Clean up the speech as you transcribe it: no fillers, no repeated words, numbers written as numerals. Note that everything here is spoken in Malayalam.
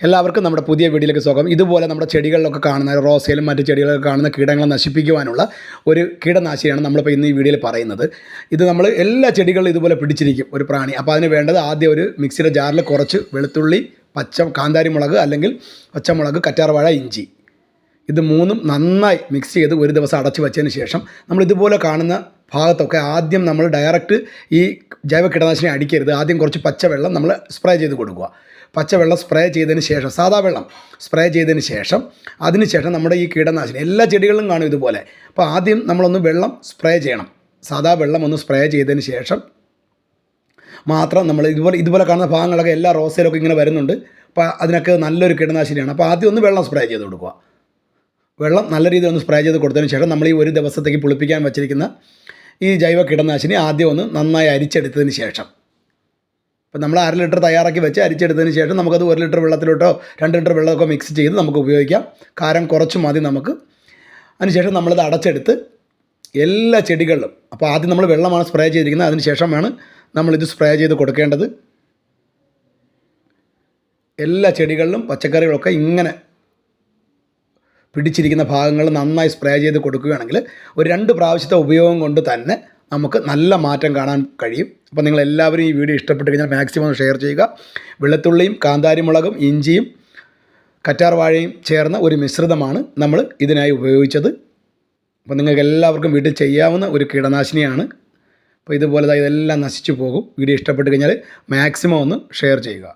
എല്ലാവർക്കും നമ്മുടെ പുതിയ വീഡിയോയിലേക്ക് സ്വാഗതം. ഇതുപോലെ നമ്മുടെ ചെടികളിലൊക്കെ കാണുന്ന റോസയിലും മറ്റ് ചെടികളിലൊക്കെ കാണുന്ന കീടങ്ങളെ നശിപ്പിക്കുവാനുള്ള ഒരു കീടനാശിനിയാണ് നമ്മളിപ്പോൾ ഇന്ന് ഈ വീഡിയോയിൽ പറയുന്നത്. ഇത് നമ്മൾ എല്ലാ ചെടികളിലും ഇതുപോലെ പിടിച്ചിരിക്കും ഒരു പ്രാണി. അപ്പോൾ അതിന് വേണ്ടത് ആദ്യം ഒരു മിക്സിയുടെ ജാറിൽ കുറച്ച് വെളുത്തുള്ളി, കാന്താരി മുളക് അല്ലെങ്കിൽ പച്ചമുളക്, കറ്റാർവാഴ, ഇഞ്ചി, ഇത് മൂന്നും നന്നായി മിക്സ് ചെയ്ത് ഒരു ദിവസം അടച്ചു വെച്ചതിന് ശേഷം നമ്മൾ ഇതുപോലെ കാണുന്ന ഭാഗത്തൊക്കെ ആദ്യം നമ്മൾ ഡയറക്റ്റ് ഈ ജൈവ കീടനാശിനി അടിക്കരുത്. ആദ്യം കുറച്ച് പച്ചവെള്ളം നമ്മൾ സ്പ്രേ ചെയ്ത് കൊടുക്കുക. പച്ചവെള്ളം സ്പ്രേ ചെയ്തതിന് ശേഷം, സാധാ വെള്ളം സ്പ്രേ ചെയ്തതിന് ശേഷം അതിനുശേഷം നമ്മുടെ ഈ കീടനാശിനി എല്ലാ ചെടികളിലും കാണും ഇതുപോലെ. അപ്പോൾ ആദ്യം നമ്മളൊന്ന് വെള്ളം സ്പ്രേ ചെയ്യണം. സാധാ വെള്ളം ഒന്ന് സ്പ്രേ ചെയ്തതിന് ശേഷം മാത്രം നമ്മൾ ഇതുപോലെ കാണുന്ന ഭാഗങ്ങളൊക്കെ എല്ലാ റോസയിലൊക്കെ ഇങ്ങനെ വരുന്നുണ്ട്. അപ്പോൾ അതിനൊക്കെ നല്ലൊരു കീടനാശിനിയാണ്. അപ്പോൾ ആദ്യം ഒന്ന് വെള്ളം സ്പ്രേ ചെയ്ത് കൊടുക്കുക. വെള്ളം നല്ല രീതിയിൽ ഒന്ന് സ്പ്രേ ചെയ്ത് കൊടുത്തതിന് ശേഷം നമ്മൾ ഈ ഒരു ദിവസത്തേക്ക് പുളിപ്പിക്കാൻ വെച്ചിരിക്കുന്ന ഈ ജൈവ കീടനാശിനി ആദ്യം ഒന്ന് നന്നായി അരിച്ചെടുത്തതിന് ശേഷം, ഇപ്പോൾ നമ്മൾ 1/2 ലിറ്റർ തയ്യാറാക്കി വെച്ച് അരിച്ചെടുത്തതിന് ശേഷം നമുക്കത് 1 ലിറ്റർ വെള്ളത്തിലോട്ടോ 2 ലിറ്റർ വെള്ളമൊക്കെ മിക്സ് ചെയ്ത് നമുക്ക് ഉപയോഗിക്കാം. കാരം കുറച്ച് മതി നമുക്ക്. അതിനുശേഷം നമ്മളിത് അടച്ചെടുത്ത് എല്ലാ ചെടികളിലും, അപ്പോൾ ആദ്യം നമ്മൾ വെള്ളമാണ് സ്പ്രേ ചെയ്തിരിക്കുന്നത്, അതിന് ശേഷമാണ് നമ്മളിത് സ്പ്രേ ചെയ്ത് കൊടുക്കേണ്ടത്. എല്ലാ ചെടികളിലും പച്ചക്കറികളൊക്കെ ഇങ്ങനെ പിടിച്ചിരിക്കുന്ന ഭാഗങ്ങൾ നന്നായി സ്പ്രേ ചെയ്ത് കൊടുക്കുകയാണെങ്കിൽ ഒരു 2 പ്രാവശ്യത്തെ ഉപയോഗം കൊണ്ട് തന്നെ നമുക്ക് നല്ല മാറ്റം കാണാൻ കഴിയും. അപ്പോൾ നിങ്ങളെല്ലാവരും ഈ വീഡിയോ ഇഷ്ടപ്പെട്ട് കഴിഞ്ഞാൽ മാക്സിമം ഷെയർ ചെയ്യുക. വെളുത്തുള്ളിയും കാന്താരി മുളകും ഇഞ്ചിയും കറ്റാർവാഴയും ചേർന്ന ഒരു മിശ്രിതമാണ് നമ്മൾ ഇതിനായി ഉപയോഗിച്ചത്. അപ്പോൾ നിങ്ങൾക്ക് എല്ലാവർക്കും വീട്ടിൽ ചെയ്യാവുന്ന ഒരു കീടനാശിനിയാണ്. അപ്പോൾ ഇതുപോലെ ഇതെല്ലാം നശിച്ചു പോകും. വീഡിയോ ഇഷ്ടപ്പെട്ട് കഴിഞ്ഞാൽ മാക്സിമം ഒന്ന് ഷെയർ ചെയ്യുക.